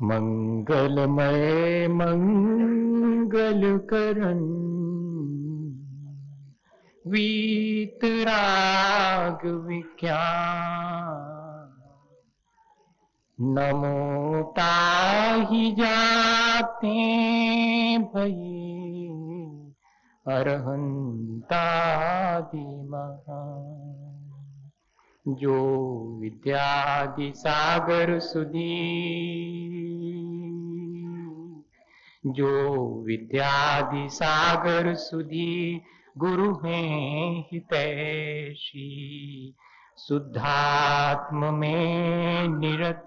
मंगलमय मंगलकरण वीतराग विज्ञान नमो ताहि जाते भई अरहंतादि महान। जो विद्यादि सागर सुधी जो विद्यादि सागर सुधी गुरु हैं हितैषी शुद्धात्म में निरत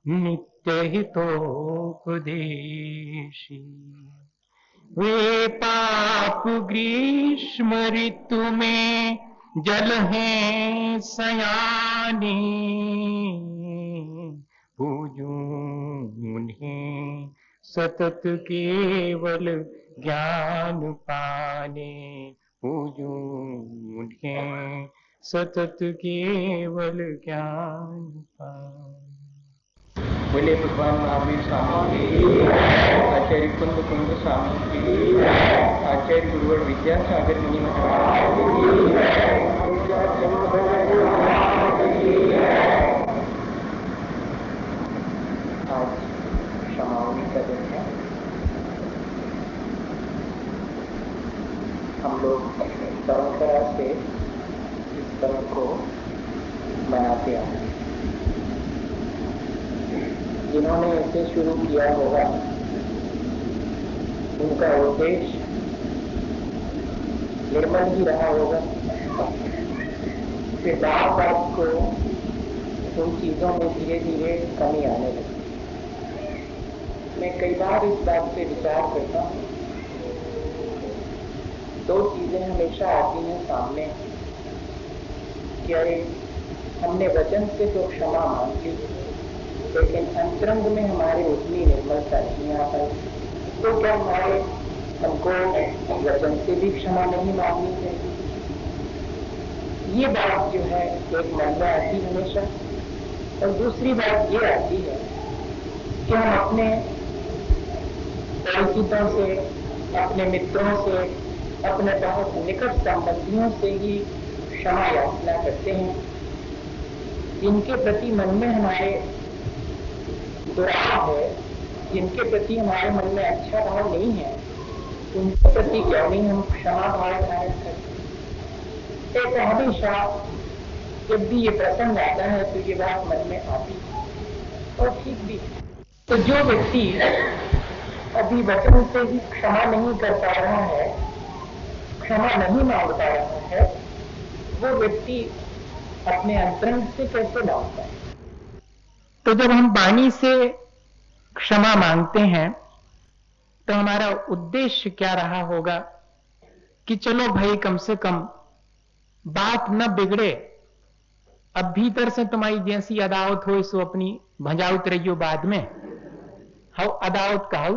नित्य हितोपदेशी। वे पाप ग्रीष्म ऋतु में जल हैं सयाने पूजूं उन्हें सतत केवल ज्ञान पाने पूजूं उन्हें सतत केवल ज्ञान पाने। बोले भगवान महावीर स्वामी की, आचार्य कुंद कुंद स्वामी की, आचार्य गुरुवर विद्यासागर मुनि महाराज की। आज क्षमावनी का दिन है। हम लोग परंपरा से इस पर्व को मनाते हैं। जिन्होंने इसे शुरू किया होगा उनका उद्देश्य निर्मल ही रहा होगा। फिर बात को उन चीजों में धीरे धीरे कमी आने लगी। मैं कई बार इस बात पे विचार करता हूँ। दो चीजें हमेशा आती हैं सामने कि अरे हमने वचन से तो क्षमा मांग ली, लेकिन अंतरंग में हमारे उतनी निर्मलता नहीं आ पाई, तो क्या हमको वचन से भी क्षमा नहीं मांगनी चाहिए? ये बात जो है एक मन में आती हमेशा। और दूसरी बात ये आती है कि हम अपने परिचितों से, अपने मित्रों से, अपने बहुत निकट संबंधियों से ही क्षमा याचना करते हैं, जिनके प्रति मन में हमारे दुराव है, जिनके प्रति हमारे मन में अच्छा भाव नहीं है, उनके प्रति क्यों नहीं हम क्षमा भाव धारण करते? ऐसा हमेशा जब भी ये प्रसंग आता है तो ये बात मन में आती है और ठीक भी। तो जो व्यक्ति अभी वचन से ही क्षमा नहीं कर पा रहा है, क्षमा नहीं मांग पा रहा है, वो व्यक्ति अपने अंतरंग से कैसे मांगता है? तो जब हम वाणी से क्षमा मांगते हैं तो हमारा उद्देश्य क्या रहा होगा कि चलो भाई कम से कम बात न बिगड़े, अब भीतर से तुम्हारी जैसी अदावत हो सो अपनी भंजावत रहियो, बाद में हाउ अदावत कहो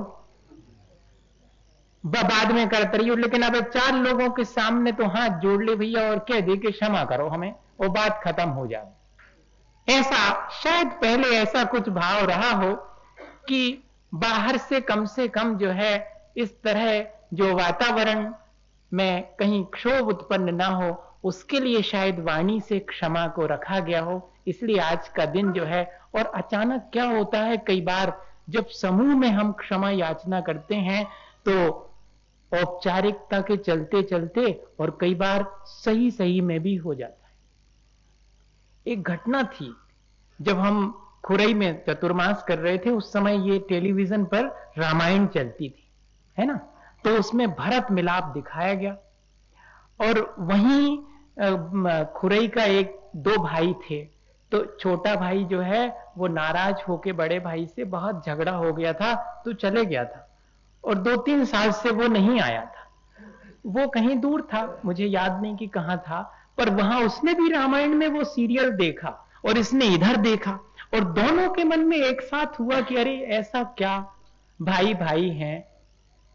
बाद में करते रहियो, लेकिन अब चार लोगों के सामने तो हाथ जोड़ ले भैया और कह दे कि क्षमा करो हमें, वो बात खत्म हो जाए। ऐसा शायद पहले ऐसा कुछ भाव रहा हो कि बाहर से कम जो है इस तरह जो वातावरण में कहीं क्षोभ उत्पन्न ना हो, उसके लिए शायद वाणी से क्षमा को रखा गया हो। इसलिए आज का दिन जो है, और अचानक क्या होता है कई बार जब समूह में हम क्षमा याचना करते हैं तो औपचारिकता के चलते चलते और कई बार सही में भी हो जाता है। एक घटना थी जब हम खुरई में चतुर्मास कर रहे थे, उस समय ये टेलीविजन पर रामायण चलती थी, है ना, तो उसमें भरत मिलाप दिखाया गया। और वहीं खुरई का एक दो भाई थे, तो छोटा भाई जो है वो नाराज होके बड़े भाई से बहुत झगड़ा हो गया था तो चले गया था, और 2-3 साल से वो नहीं आया था। वो कहीं दूर था, मुझे याद नहीं कि कहां था, पर वहां उसने भी रामायण में वो सीरियल देखा और इसने इधर देखा, और दोनों के मन में एक साथ हुआ कि अरे ऐसा क्या, भाई भाई हैं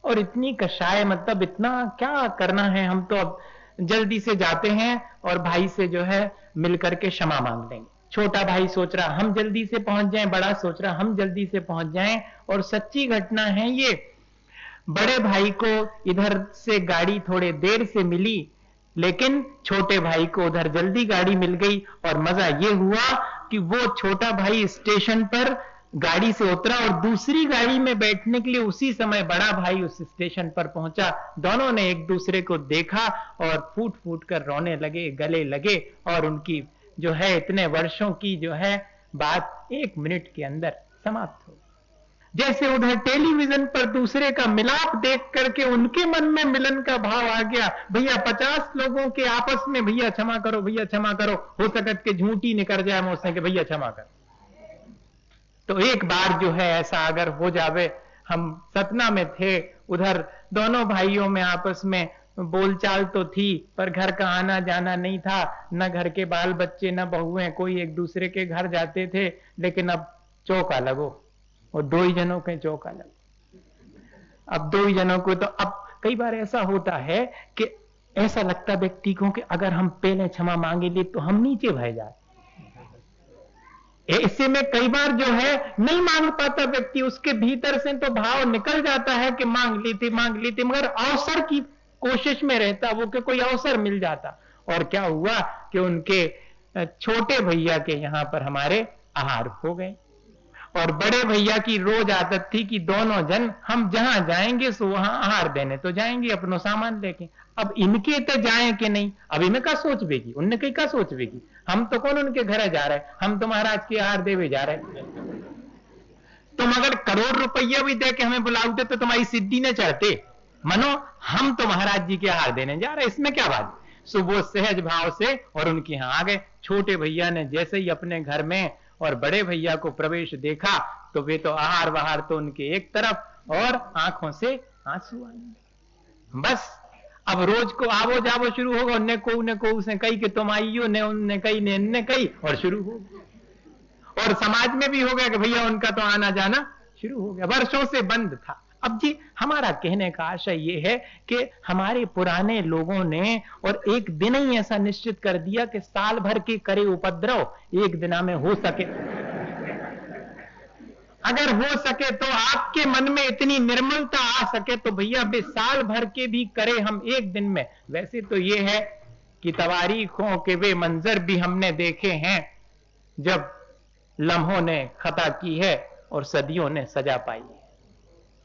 और इतनी कषाय, मतलब इतना क्या करना है, हम तो अब जल्दी से जाते हैं और भाई से जो है मिलकर के क्षमा मांग लेंगे। छोटा भाई सोच रहा हम जल्दी से पहुंच जाएं, बड़ा सोच रहा हम जल्दी से पहुंच जाएं। और सच्ची घटना है ये, बड़े भाई को इधर से गाड़ी थोड़े देर से मिली, लेकिन छोटे भाई को उधर जल्दी गाड़ी मिल गई। और मजा ये हुआ कि वो छोटा भाई स्टेशन पर गाड़ी से उतरा और दूसरी गाड़ी में बैठने के लिए उसी समय बड़ा भाई उस स्टेशन पर पहुंचा। दोनों ने एक दूसरे को देखा और फूट फूट कर रोने लगे, गले लगे, और उनकी जो है इतने वर्षों की जो है बात 1 मिनट के अंदर समाप्त हो। जैसे उधर टेलीविजन पर दूसरे का मिलाप देख करके उनके मन में मिलन का भाव आ गया। भैया 50 लोगों के आपस में भैया क्षमा करो, भैया क्षमा करो, हो सकत के झूठी निकल जाए मुझसे कि भैया क्षमा करो। तो एक बार जो है ऐसा अगर हो जावे, हम सतना में थे, उधर दोनों भाइयों में आपस में बोलचाल तो थी पर घर का आना जाना नहीं था, न घर के बाल बच्चे न बहुएं कोई एक दूसरे के घर जाते थे। लेकिन अब चौका लगो और 2 ही जनों के चौका लगो। अब 2 ही जनों को, तो अब कई बार ऐसा होता है कि ऐसा लगता व्यक्ति को कि अगर हम पहले क्षमा मांगे ले तो हम नीचे बह जाए। इससे में कई बार जो है नहीं मांग पाता व्यक्ति, उसके भीतर से तो भाव निकल जाता है कि मांग लेते, मगर अवसर की कोशिश में रहता वो कि कोई अवसर मिल जाता। और क्या हुआ कि उनके छोटे भैया के यहां पर हमारे आहार हो गए। और बड़े भैया की रोज आदत थी कि दोनों जन हम जहां जाएंगे सो वहां आहार देने तो जाएंगे अपनो सामान लेके। अब इनके तो जाए कि नहीं, अब इनमें का सोच बेगी, उनने कहीं का सोच बेगी, हम तो कौन उनके घर जा रहे, हम तो महाराज के आहार देवे जा रहे। तुम अगर करोड़ रुपया भी दे के हमें बुलाते तो तुम्हारी सिद्धि न चढ़ते, मनो हम तो महाराज जी के आहार देने जा रहे, इसमें क्या बात। सुबह सहज भाव से और उनके यहां आ गए। छोटे भैया ने जैसे ही अपने घर में और बड़े भैया को प्रवेश देखा तो वे तो आहार वहार तो उनके एक तरफ और आंखों से आंसू आए। बस अब रोज को आवो जावो शुरू होगा, उन्ने को उसने कही कि तुम आइयो, ने उनने कही ने इनने कही, और शुरू हो गया। और समाज में भी हो गया कि भैया उनका तो आना जाना शुरू हो गया, वर्षों से बंद था। अब जी हमारा कहने का आशय यह है कि हमारे पुराने लोगों ने और एक दिन ही ऐसा निश्चित कर दिया कि साल भर के करे उपद्रव एक दिन में हो सके। अगर हो सके तो आपके मन में इतनी निर्मलता आ सके तो भैया वे साल भर के भी करे हम एक दिन में। वैसे तो ये है कि तवारीखों के वे मंजर भी हमने देखे हैं जब लम्हों ने खता की है और सदियों ने सजा पाई है।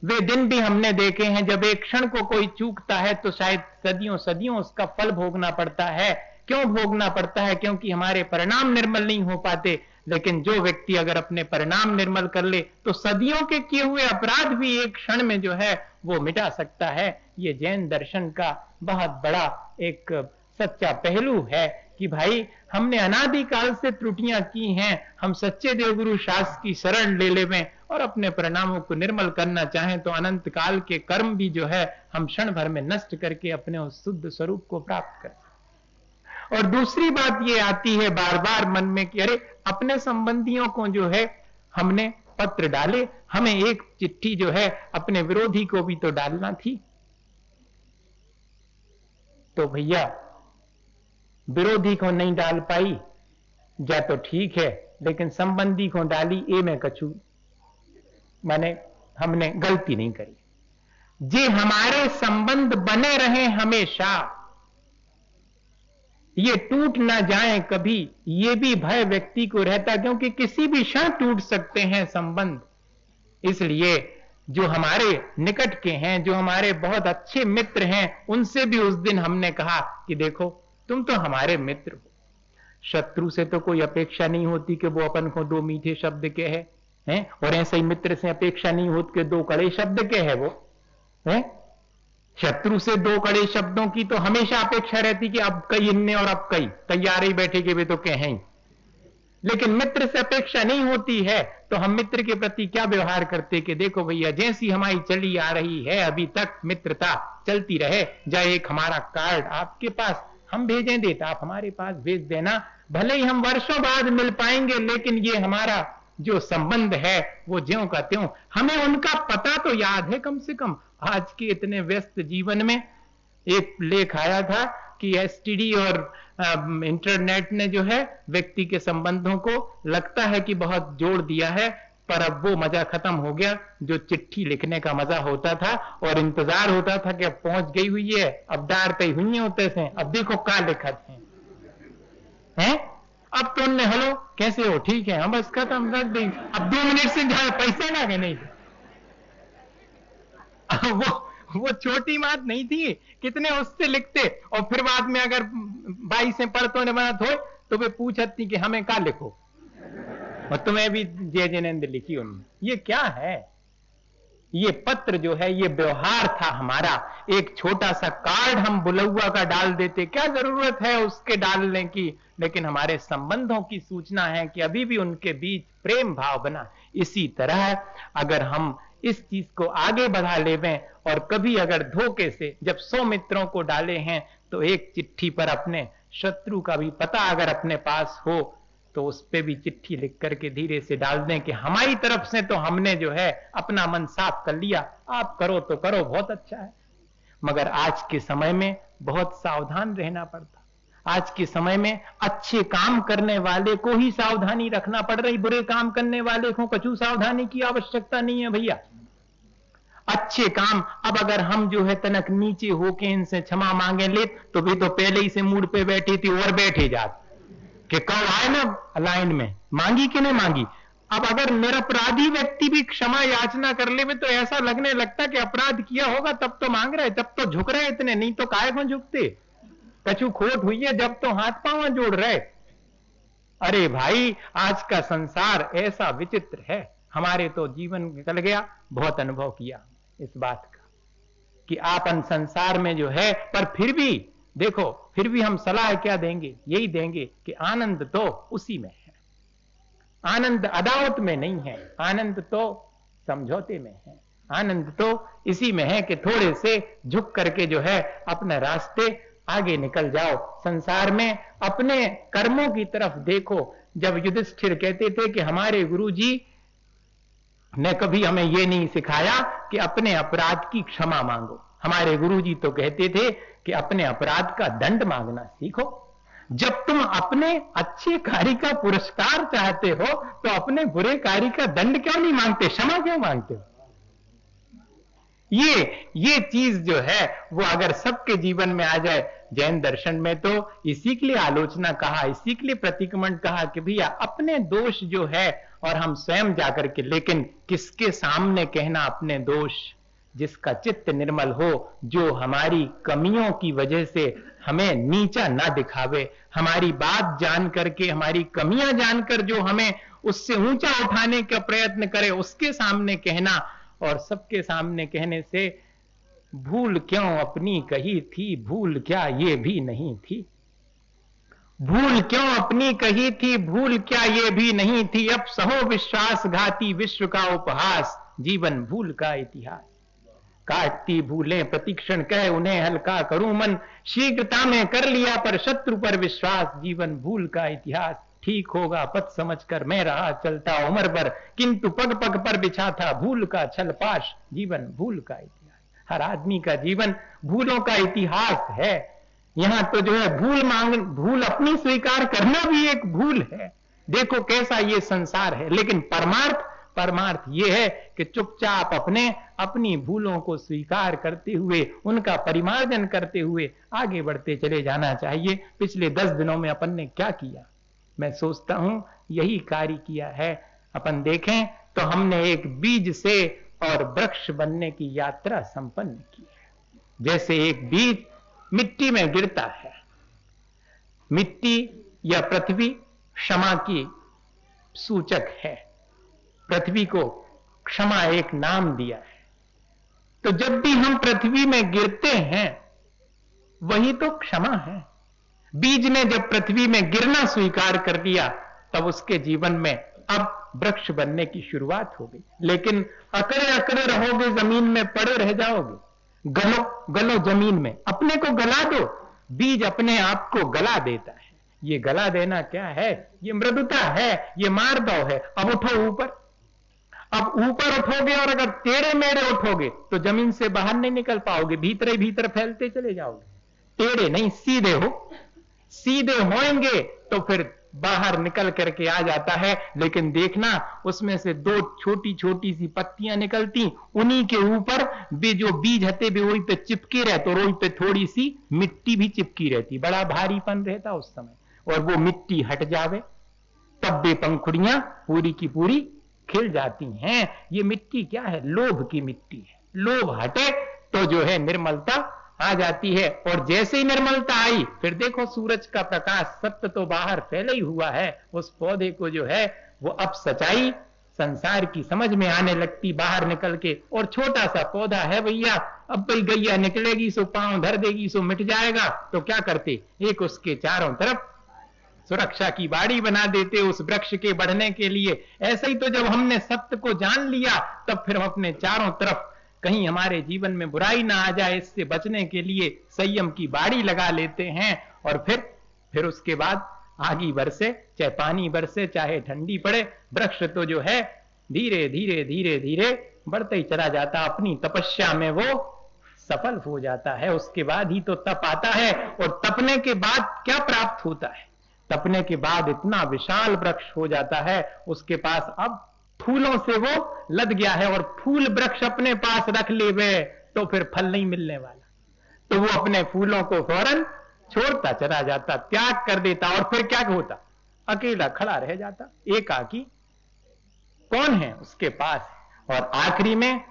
वे दिन भी हमने देखे हैं जब एक क्षण को कोई चूकता है तो शायद सदियों सदियों उसका फल भोगना पड़ता है। क्यों भोगना पड़ता है? क्योंकि हमारे परिणाम निर्मल नहीं हो पाते। लेकिन जो व्यक्ति अगर अपने परिणाम निर्मल कर ले तो सदियों के किए हुए अपराध भी एक क्षण में जो है वो मिटा सकता है। ये जैन दर्शन का बहुत बड़ा एक सच्चा पहलू है कि भाई हमने अनादिकाल से त्रुटियां की हैं, हम सच्चे देवगुरु शास्त्र की शरण ले लेवें और अपने परिणामों को निर्मल करना चाहें तो अनंत काल के कर्म भी जो है हम क्षण भर में नष्ट करके अपने उस शुद्ध स्वरूप को प्राप्त करें। और दूसरी बात ये आती है बार बार मन में कि अरे अपने संबंधियों को जो है हमने पत्र डाले, हमें एक चिट्ठी जो है अपने विरोधी को भी तो डालना थी। तो भैया विरोधी को नहीं डाल पाई जा तो ठीक है, लेकिन संबंधी को डाली ए में कछु माने हमने गलती नहीं करी। जे हमारे संबंध बने रहे हमेशा, ये टूट ना जाए कभी, ये भी भय व्यक्ति को रहता, क्योंकि किसी भी क्षण टूट सकते हैं संबंध। इसलिए जो हमारे निकट के हैं, जो हमारे बहुत अच्छे मित्र हैं, उनसे भी उस दिन हमने कहा कि देखो तुम तो हमारे मित्र हो, शत्रु से तो कोई अपेक्षा नहीं होती कि वो अपन को 2 मीठे शब्द के हैं, और ऐसे ही मित्र से अपेक्षा नहीं होती कि 2 कड़े शब्द के है वो है। शत्रु से 2 कड़े शब्दों की तो हमेशा अपेक्षा रहती कि अब कई इनने और अब कई तैयार ही बैठे के वे तो कहें ही। लेकिन मित्र से अपेक्षा नहीं होती है तो हम मित्र के प्रति क्या व्यवहार करते कि देखो भैया जैसी हमारी चली आ रही है अभी तक मित्रता चलती रहे, जाए एक हमारा कार्ड आपके पास हम भेजें देता, आप हमारे पास भेज देना, भले ही हम वर्षों बाद मिल पाएंगे लेकिन ये हमारा जो संबंध है वो ज्यों का त्यों। हमें उनका पता तो याद है कम से कम। आज के इतने व्यस्त जीवन में एक लेख आया था कि एसटीडी और इंटरनेट ने जो है व्यक्ति के संबंधों को लगता है कि बहुत जोड़ दिया है, पर अब वो मजा खत्म हो गया जो चिट्ठी लिखने का मजा होता था और इंतजार होता था कि अब पहुंच गई हुई है, अब डार तय हुई होते थे, अब देखो क्या लिखा थे हैं? अब तो उनने हेलो कैसे हो, ठीक है, हम बस खत्म रख दें, अब 2 मिनट से ज्यादा पैसा ना के नहीं। वो छोटी बात नहीं थी, कितने उससे लिखते, और फिर बाद में अगर भाई से पढ़तों ने बना हो तो वे पूछती कि हमें क्या लिखो, और तुम्हें भी जय जिनेंद्र लिखी उन्होंने। ये क्या है? ये पत्र जो है ये व्यवहार था हमारा, एक छोटा सा कार्ड हम बुलौआ का डाल देते, क्या जरूरत है उसके डालने की, लेकिन हमारे संबंधों की सूचना है कि अभी भी उनके बीच प्रेम भाव बना। इसी तरह अगर हम इस चीज को आगे बढ़ा लेवें और कभी अगर धोखे से जब 100 मित्रों को डाले हैं तो एक चिट्ठी पर अपने शत्रु का भी पता अगर अपने पास हो तो उस पे भी चिट्ठी लिख करके धीरे से डाल दें कि हमारी तरफ से तो हमने जो है अपना मन साफ कर लिया, आप करो तो करो, बहुत अच्छा है। मगर आज के समय में बहुत सावधान रहना पड़ता। आज के समय में अच्छे काम करने वाले को ही सावधानी रखना पड़ रही, बुरे काम करने वाले को कछु सावधानी की आवश्यकता नहीं है भैया। अच्छे काम, अब अगर हम जो है तनक नीचे होके इनसे क्षमा मांगे ले तो भी तो पहले ही से मूड पे बैठी थी और बैठे जाते कि कब आए ना लाइन में, मांगी कि नहीं मांगी। अब अगर निरपराधी व्यक्ति भी क्षमा याचना कर ले तो ऐसा लगने लगता कि अपराध किया होगा तब तो मांग रहे, तब तो झुक रहे इतने, नहीं तो काहे को झुकते, कछु खोट हुई है जब तो हाथ पांव जोड़ रहे। अरे भाई आज का संसार ऐसा विचित्र है, हमारे तो जीवन निकल गया, बहुत अनुभव किया इस बात का कि आपन संसार में जो है, पर फिर भी देखो, फिर भी हम सलाह क्या देंगे, यही देंगे कि आनंद तो उसी में है, आनंद अदावत में नहीं है, आनंद तो समझौते में है, आनंद तो इसी में है कि थोड़े से झुक करके जो है अपने रास्ते आगे निकल जाओ। संसार में अपने कर्मों की तरफ देखो। जब युधिष्ठिर कहते थे कि हमारे गुरुजी ने कभी हमें यह नहीं सिखाया कि अपने अपराध की क्षमा मांगो, हमारे गुरुजी तो कहते थे कि अपने अपराध का दंड मांगना सीखो। जब तुम अपने अच्छे कार्य का पुरस्कार चाहते हो तो अपने बुरे कार्य का दंड क्यों नहीं मांगते, क्षमा क्यों मांगते हो? ये चीज जो है वो अगर सबके जीवन में आ जाए, जैन दर्शन में तो इसी के लिए आलोचना कहा, इसी के लिए प्रतिक्रमण कहा कि भैया अपने दोष जो है और हम स्वयं जाकर के, लेकिन किसके सामने कहना अपने दोष, जिसका चित्त निर्मल हो, जो हमारी कमियों की वजह से हमें नीचा ना दिखावे, हमारी बात जान करके, हमारी कमियां जानकर जो हमें उससे ऊंचा उठाने का प्रयत्न करे, उसके सामने कहना। और सबके सामने कहने से भूल क्यों अपनी कही थी, भूल क्या ये भी नहीं थी, भूल क्यों अपनी कही थी, भूल क्या ये भी नहीं थी, अब सहो विश्वासघाती विश्व का उपहास, जीवन भूल का इतिहास। काटती भूलें प्रतिक्षण कह उन्हें हल्का करूं मन, शीघ्रता में कर लिया पर शत्रु पर विश्वास, जीवन भूल का इतिहास। ठीक होगा पथ समझकर मैं रहा चलता उम्र भर, किंतु पग पग पर बिछा था भूल का छलपाश, जीवन भूल का इतिहास। हर आदमी का जीवन भूलों का इतिहास है। यहां तो जो है भूल अपनी स्वीकार करना भी एक भूल है। देखो कैसा ये संसार है, लेकिन परमार्थ ये है कि चुपचाप अपनी भूलों को स्वीकार करते हुए, उनका परिमार्जन करते हुए आगे बढ़ते चले जाना चाहिए। पिछले 10 दिनों में अपन ने क्या किया, मैं सोचता हूं यही कार्य किया है। अपन देखें तो हमने एक बीज से और वृक्ष बनने की यात्रा संपन्न की है। जैसे एक बीज मिट्टी में गिरता है, मिट्टी या पृथ्वी क्षमा की सूचक है, पृथ्वी को क्षमा एक नाम दिया है। तो जब भी हम पृथ्वी में गिरते हैं वही तो क्षमा है। बीज ने जब पृथ्वी में गिरना स्वीकार कर लिया तब उसके जीवन में अब वृक्ष बनने की शुरुआत हो गई। लेकिन अकड़े अकड़े रहोगे, जमीन में पड़े रह जाओगे। गलो जमीन में, अपने को गला दो। बीज अपने आप को गला देता है। ये गला देना क्या है, ये मृदुता है, ये मार्दव है। अब उठो ऊपर, अब ऊपर उठोगे और अगर टेढ़े मेढ़े उठोगे तो जमीन से बाहर नहीं निकल पाओगे, भीतर ही भीतर फैलते चले जाओगे। टेढ़े नहीं सीधे हो, सीधे होंगे तो फिर बाहर निकल करके आ जाता है, लेकिन देखना उसमें से दो छोटी छोटी सी पत्तियां निकलती, उन्हीं के ऊपर जो बीज हते वे वही पे चिपके रहते और वही पे थोड़ी सी मिट्टी भी चिपकी रहती, बड़ा भारीपन रहता उस समय, और वो मिट्टी हट जावे तब वे पंखुड़ियां पूरी की पूरी खिल जाती हैं। ये मिट्टी क्या है? लोभ की मिट्टी है। लोभ हटे तो जो है निर्मलता आ जाती है, और जैसे ही निर्मलता आई फिर देखो सूरज का प्रकाश सत्य तो बाहर फैले ही हुआ है, उस पौधे को जो है वो अब सच्चाई संसार की समझ में आने लगती बाहर निकल के। और छोटा सा पौधा है भैया, अब भाई गैया निकलेगी सो पांव धर देगी सो मिट जाएगा, तो क्या करते, एक उसके चारों तरफ सुरक्षा की बाड़ी बना देते उस वृक्ष के बढ़ने के लिए। ऐसे ही तो जब हमने सत्य को जान लिया तब फिर हम अपने चारों तरफ कहीं हमारे जीवन में बुराई ना आ जाए इससे बचने के लिए संयम की बाड़ी लगा लेते हैं, और फिर उसके बाद आगी बरसे चाहे पानी बरसे चाहे ठंडी पड़े, वृक्ष तो जो है धीरे धीरे धीरे धीरे बढ़ते ही चला जाता, अपनी तपस्या में वो सफल हो जाता है। उसके बाद ही तो तप आता है, और तपने के बाद क्या प्राप्त होता है? तपने के बाद इतना विशाल वृक्ष हो जाता है, उसके पास अब फूलों से वो लद गया है, और फूल वृक्ष अपने पास रख ले वे तो फिर फल नहीं मिलने वाला, तो वो अपने फूलों को फौरन छोड़ता चला जाता, त्याग कर देता, और फिर क्या होता? अकेला खड़ा रह जाता, एकाकी। कौन है उसके पास? और आखिरी में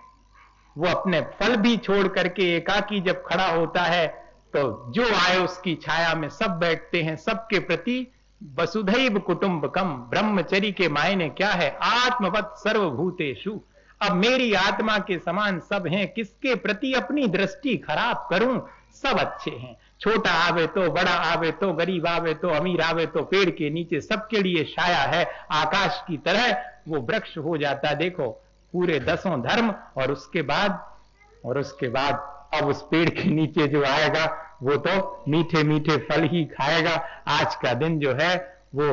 वो अपने फल भी छोड़ करके एकाकी जब खड़ा होता है तो जो आए उसकी छाया में सब बैठते हैं, सबके प्रति वसुधैव कुटुंबकम, ब्रह्मचरी के मायने क्या है? आत्मवत् सर्वभूतेषु। अब मेरी आत्मा के समान सब हैं, किसके प्रति अपनी दृष्टि खराब करूं? सब अच्छे हैं, छोटा आवे तो बड़ा आवे तो गरीब आवे तो अमीर आवे तो पेड़ के नीचे सबके लिए छाया है, आकाश की तरह वो वृक्ष हो जाता। देखो पूरे 10 धर्म, और उसके बाद अब उस पेड़ के नीचे जो आएगा वो तो मीठे मीठे फल ही खाएगा। आज का दिन जो है वो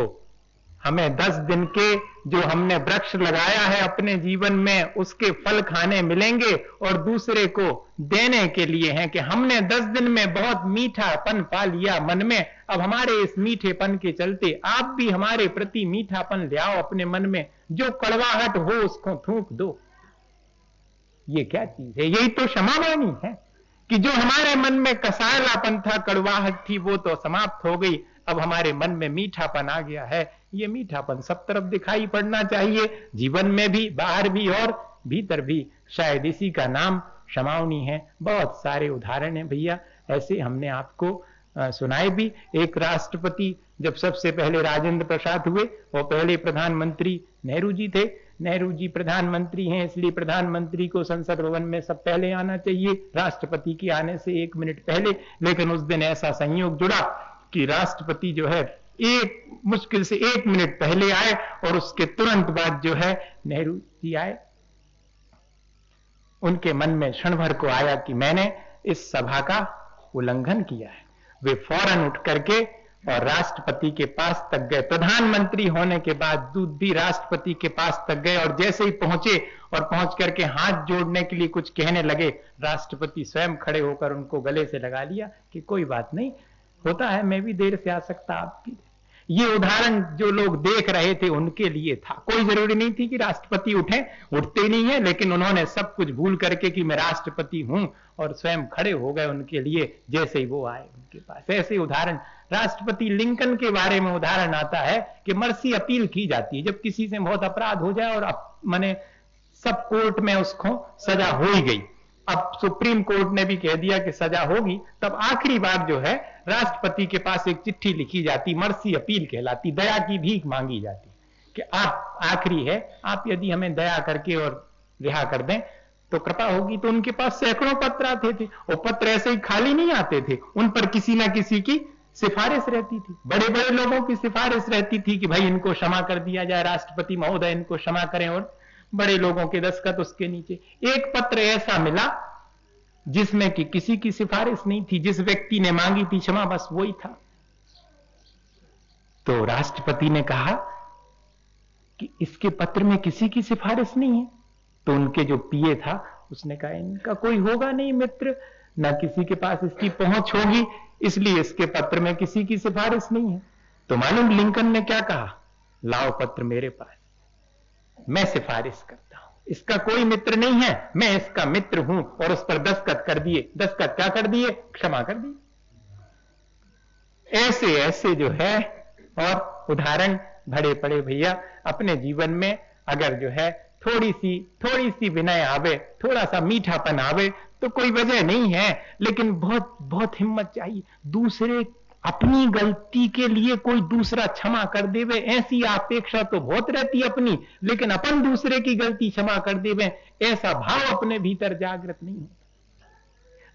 हमें 10 दिन के जो हमने वृक्ष लगाया है अपने जीवन में उसके फल खाने मिलेंगे, और दूसरे को देने के लिए हैं कि हमने 10 दिन में बहुत मीठापन पा लिया मन में, अब हमारे इस मीठेपन के चलते आप भी हमारे प्रति मीठापन ले आओ अपने मन में, जो कड़वाहट हो उसको थूक दो। ये क्या चीज है? यही तो क्षमावाणी है कि जो हमारे मन में कसायलापन था, कड़वाहट थी, वो तो समाप्त हो गई, अब हमारे मन में मीठापन आ गया है। ये मीठापन सब तरफ दिखाई पड़ना चाहिए, जीवन में भी, बाहर भी और भीतर भी। शायद इसी का नाम क्षमावनी है। बहुत सारे उदाहरण हैं भैया ऐसे, हमने आपको सुनाए भी। एक राष्ट्रपति जब सबसे पहले राजेंद्र प्रसाद हुए, वो पहले प्रधानमंत्री नेहरू जी थे। नेहरू जी प्रधानमंत्री हैं, इसलिए प्रधानमंत्री को संसद भवन में सब पहले आना चाहिए, राष्ट्रपति के आने से 1 मिनट पहले। लेकिन उस दिन ऐसा संयोग जुड़ा कि राष्ट्रपति जो है मुश्किल से 1 मिनट पहले आए, और उसके तुरंत बाद जो है नेहरू जी आए। उनके मन में क्षण भर को आया कि मैंने इस सभा का उल्लंघन किया है। वे फौरन उठ करके और राष्ट्रपति के पास तक गए। प्रधानमंत्री होने के बाद भी राष्ट्रपति के पास तक गए, और जैसे ही पहुंचे और पहुंच करके हाथ जोड़ने के लिए कुछ कहने लगे, राष्ट्रपति स्वयं खड़े होकर उनको गले से लगा लिया कि कोई बात नहीं, होता है, मैं भी देर से आ सकता आपकी। ये उदाहरण जो लोग देख रहे थे उनके लिए था, कोई जरूरी नहीं थी कि राष्ट्रपति उठते नहीं है, लेकिन उन्होंने सब कुछ भूल करके कि मैं राष्ट्रपति हूं और स्वयं खड़े हो गए उनके लिए जैसे ही वो आए उनके पास। ऐसे उदाहरण राष्ट्रपति लिंकन के बारे में उदाहरण आता है कि मर्सी अपील की जाती है जब किसी से बहुत अपराध हो जाए और माने सब कोर्ट में उसको सजा हो ही गई, अब सुप्रीम कोर्ट ने भी कह दिया कि सजा होगी, तब आखिरी बार जो है राष्ट्रपति के पास एक चिट्ठी लिखी जाती, मर्सी अपील कहलाती, दया की भीख मांगी जाती कि आप आखिरी है, आप यदि हमें दया करके और रिहा कर दें तो कृपा होगी। तो उनके पास सैकड़ों पत्र आते थे, और पत्र ऐसे ही खाली नहीं आते थे, उन पर किसी ना किसी की सिफारिश रहती थी, बड़े बड़े लोगों की सिफारिश रहती थी कि भाई इनको क्षमा कर दिया जाए, राष्ट्रपति महोदय इनको क्षमा करें, और बड़े लोगों के दस्तखत उसके नीचे। एक पत्र ऐसा मिला जिसमें कि किसी की सिफारिश नहीं थी, जिस व्यक्ति ने मांगी थी क्षमा बस वही था। तो राष्ट्रपति ने कहा कि इसके पत्र में किसी की सिफारिश नहीं है। तो उनके जो पीए था उसने कहा इनका कोई होगा नहीं मित्र, ना किसी के पास इसकी पहुंच होगी, इसलिए इसके पत्र में किसी की सिफारिश नहीं है। तो मालूम लिंकन ने क्या कहा, लाओ पत्र मेरे पास, मैं सिफारिश करता हूं, इसका कोई मित्र नहीं है, मैं इसका मित्र हूं। और उस पर दस्तखत कर दिए। दस्तखत क्या कर दिए, क्षमा कर दिए। ऐसे ऐसे जो है और उदाहरण भरे पड़े भैया अपने जीवन में। अगर जो है थोड़ी सी विनय आवे, थोड़ा सा मीठापन आवे तो कोई वजह नहीं है, लेकिन बहुत बहुत हिम्मत चाहिए। दूसरे अपनी गलती के लिए कोई दूसरा क्षमा कर देवे, ऐसी अपेक्षा तो बहुत रहती अपनी, लेकिन अपन दूसरे की गलती क्षमा कर देवे, ऐसा भाव अपने भीतर जागृत नहीं होता।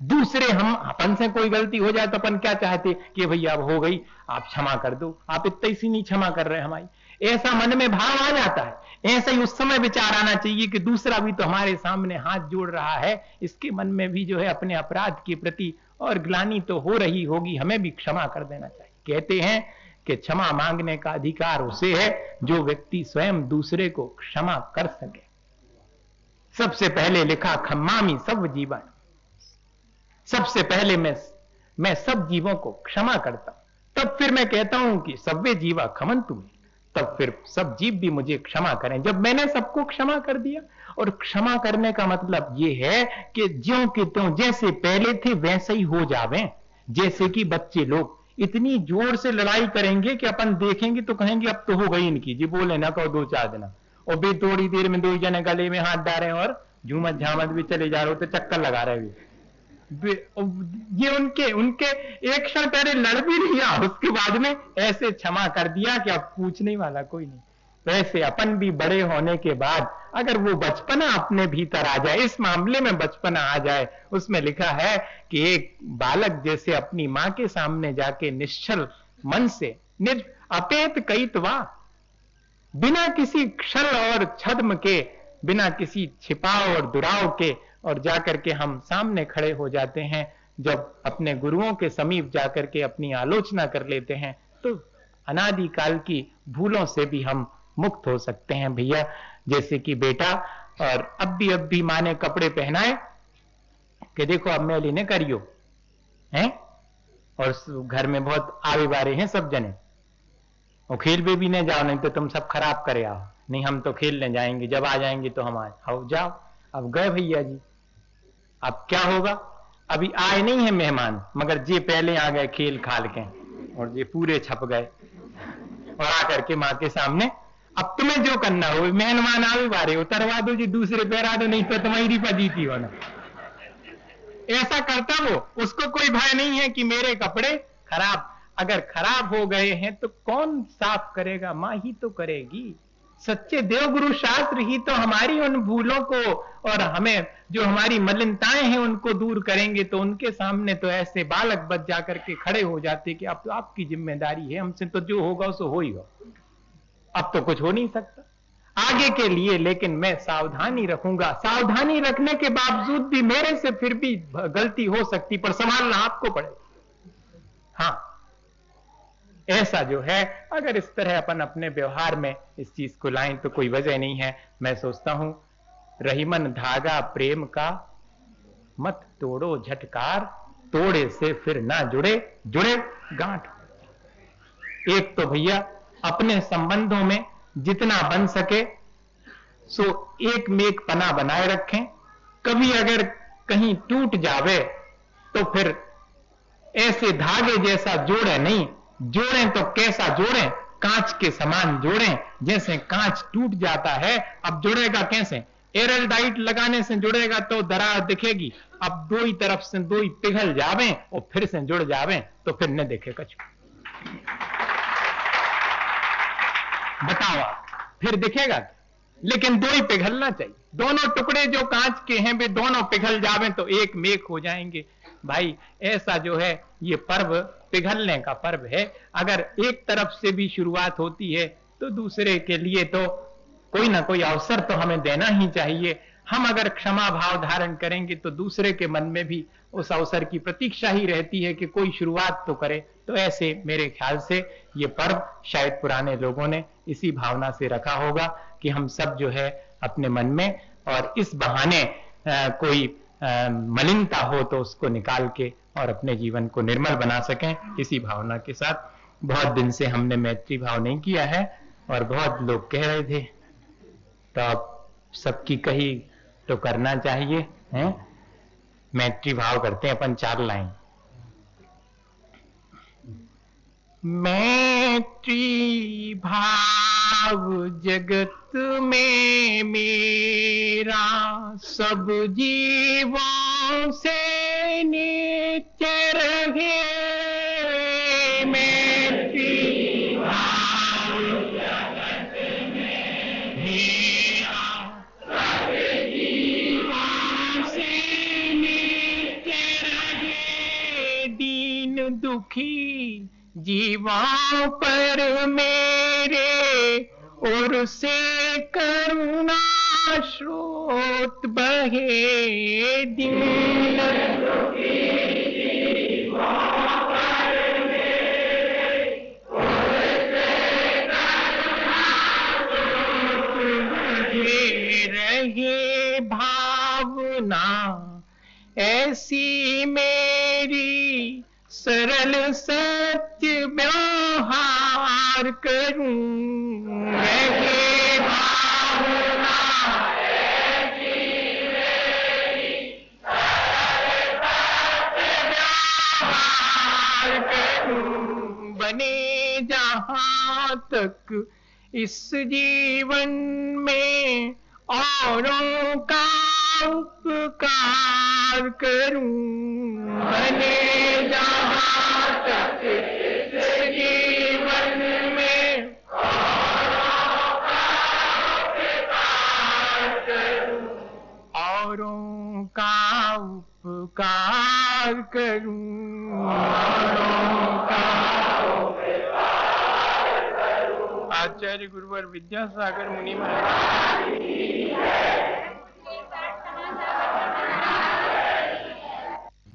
दूसरे हम अपन से कोई गलती हो जाए तो अपन क्या चाहते कि भैया अब हो गई, आप क्षमा कर दो, आप इतनी सी नहीं क्षमा कर रहे हमारी, ऐसा मन में भाव आ जाता है। ऐसा ही उस समय विचार आना चाहिए कि दूसरा भी तो हमारे सामने हाथ जोड़ रहा है, इसके मन में भी जो है अपने अपराध के प्रति और ग्लानि तो हो रही होगी, हमें भी क्षमा कर देना चाहिए। कहते हैं कि क्षमा मांगने का अधिकार उसे है जो व्यक्ति स्वयं दूसरे को क्षमा कर सके। सबसे पहले लिखा खम्मामी सब जीवन, सबसे पहले मैं सब जीवों को क्षमा करता हूं, तब फिर मैं कहता हूं कि सव्वे जीवा खमन तुम्हें, तब फिर सब जीव भी मुझे क्षमा करें। जब मैंने सबको क्षमा कर दिया, और क्षमा करने का मतलब यह है कि ज्यों के त्यों जैसे पहले थे वैसे ही हो जावें। जैसे कि बच्चे लोग इतनी जोर से लड़ाई करेंगे कि अपन देखेंगे तो कहेंगे अब तो हो गई इनकी, जी बोले ना कहो 2-4 दिन, और भी थोड़ी देर में 2 जने गले में हाथ डाले और झूमत झामत भी चले जा रहे हो, तो चक्कर लगा रहे भी। ये उनके एक क्षण पहले लड़ भी लिया, उसके बाद में ऐसे क्षमा कर दिया कि अब पूछने वाला कोई नहीं। वैसे अपन भी बड़े होने के बाद अगर वो बचपना अपने भीतर आ जाए, इस मामले में बचपना आ जाए, उसमें लिखा है कि एक बालक जैसे अपनी मां के सामने जाके निश्चल मन से अपेत कईतवा, बिना किसी क्षल और छद्म के, बिना किसी छिपाव और दुराव के, और जाकर के हम सामने खड़े हो जाते हैं। जब अपने गुरुओं के समीप जाकर के अपनी आलोचना कर लेते हैं तो अनादिकाल की भूलों से भी हम मुक्त हो सकते हैं भैया। जैसे कि बेटा, और अब भी मां ने कपड़े पहनाए कि देखो अब मैं लेने करियो हैं, और घर में बहुत आवे बारे हैं सब जने, और खेल पे भी नहीं जाओ, नहीं तो तुम सब खराब करे आओ, नहीं हम तो खेलने जाएंगे, जब आ जाएंगे तो हम आओ जाओ। अब गए भैया जी, अब क्या होगा, अभी आए नहीं है मेहमान, मगर जे पहले आ गए खेल खाल के, और जे पूरे छप गए, और आकर के मां के सामने अब तुम्हें जो करना हो, मेहमान आवे बारे उतरवा दो जी, दूसरे पहरा दो, नहीं तो तुम्हारी पजीती होना। ऐसा करता वो, उसको कोई भय नहीं है कि मेरे कपड़े खराब, अगर खराब हो गए हैं तो कौन साफ करेगा, मां ही तो करेगी। सच्चे देवगुरु शास्त्र ही तो हमारी उन भूलों को और हमें जो हमारी मलिनताएं हैं उनको दूर करेंगे। तो उनके सामने तो ऐसे बालक बच जाकर के खड़े हो जाते कि अब तो आपकी जिम्मेदारी है, हमसे तो जो होगा सो हो ही हो, अब तो कुछ हो नहीं सकता आगे के लिए, लेकिन मैं सावधानी रखूंगा। सावधानी रखने के बावजूद भी मेरे से फिर भी गलती हो सकती, पर संभालना आपको पड़ेगा। हाँ, ऐसा जो है अगर इस तरह अपन अपने व्यवहार में इस चीज को लाएं तो कोई वजह नहीं है। मैं सोचता हूं रहीमन धागा प्रेम का मत तोड़ो झटकार, तोड़े से फिर ना जुड़े, जुड़े गांठ। एक तो भैया अपने संबंधों में जितना बन सके सो एक मेक पना बनाए रखें। कभी अगर कहीं टूट जावे तो फिर ऐसे धागे जैसा जोड़े नहीं, जोड़ें तो कैसा जोड़ें, कांच के समान जोड़ें। जैसे कांच टूट जाता है, अब जुड़ेगा कैसे, एरलडाइट लगाने से जुड़ेगा तो दरार दिखेगी। अब दो ही तरफ से दो ही पिघल जावें और फिर से जुड़ जावें तो फिर न देखे कछु। बताओ आप, फिर दिखेगा, लेकिन दो ही पिघलना चाहिए। दोनों टुकड़े जो कांच के हैं वे दोनों पिघल जावें तो एक मेक हो जाएंगे। भाई ऐसा जो है ये पर्व पिघलने का पर्व है। अगर एक तरफ से भी शुरुआत होती है तो दूसरे के लिए तो कोई ना कोई अवसर तो हमें देना ही चाहिए। हम अगर क्षमा भाव धारण करेंगे तो दूसरे के मन में भी उस अवसर की प्रतीक्षा ही रहती है कि कोई शुरुआत तो करे। तो ऐसे मेरे ख्याल से ये पर्व शायद पुराने लोगों ने इसी भावना से रखा होगा कि हम सब जो है अपने मन में और इस बहाने कोई मलिनता हो तो उसको निकाल के और अपने जीवन को निर्मल बना सकें, इसी भावना के साथ। बहुत दिन से हमने मैत्री भाव नहीं किया है और बहुत लोग कह रहे थे, तो अब सबकी कही तो करना चाहिए हैं। मैत्री भाव करते हैं अपन 4 लाइन। मैत्री भाव जगत में मेरा सब जीवों से नित्य रहे। मैत्री भाव जगत में मेरा सब जीवों से नित्य रहे। दीन दुखी जीवों पर मेरे और से करुणा स्रोत बहे। दीन दुखी जीवों पर मेरे और से करुणा स्रोत बहे। रहे भावना ऐसी मेरी सरल सत्य व्यवहार करूं। रहे भावना ऐसी मेरी सरल सत्य व्यवहार करूं। बने जहां तक इस जीवन में औरों का उपकार करूं। बने जहां तक इस जीवन में औरों का उपकार करूं। औरों का उपकार करूं। औरों का उपकार करूं। आचार्य गुरुवर विद्यासागर मुनि महाराज।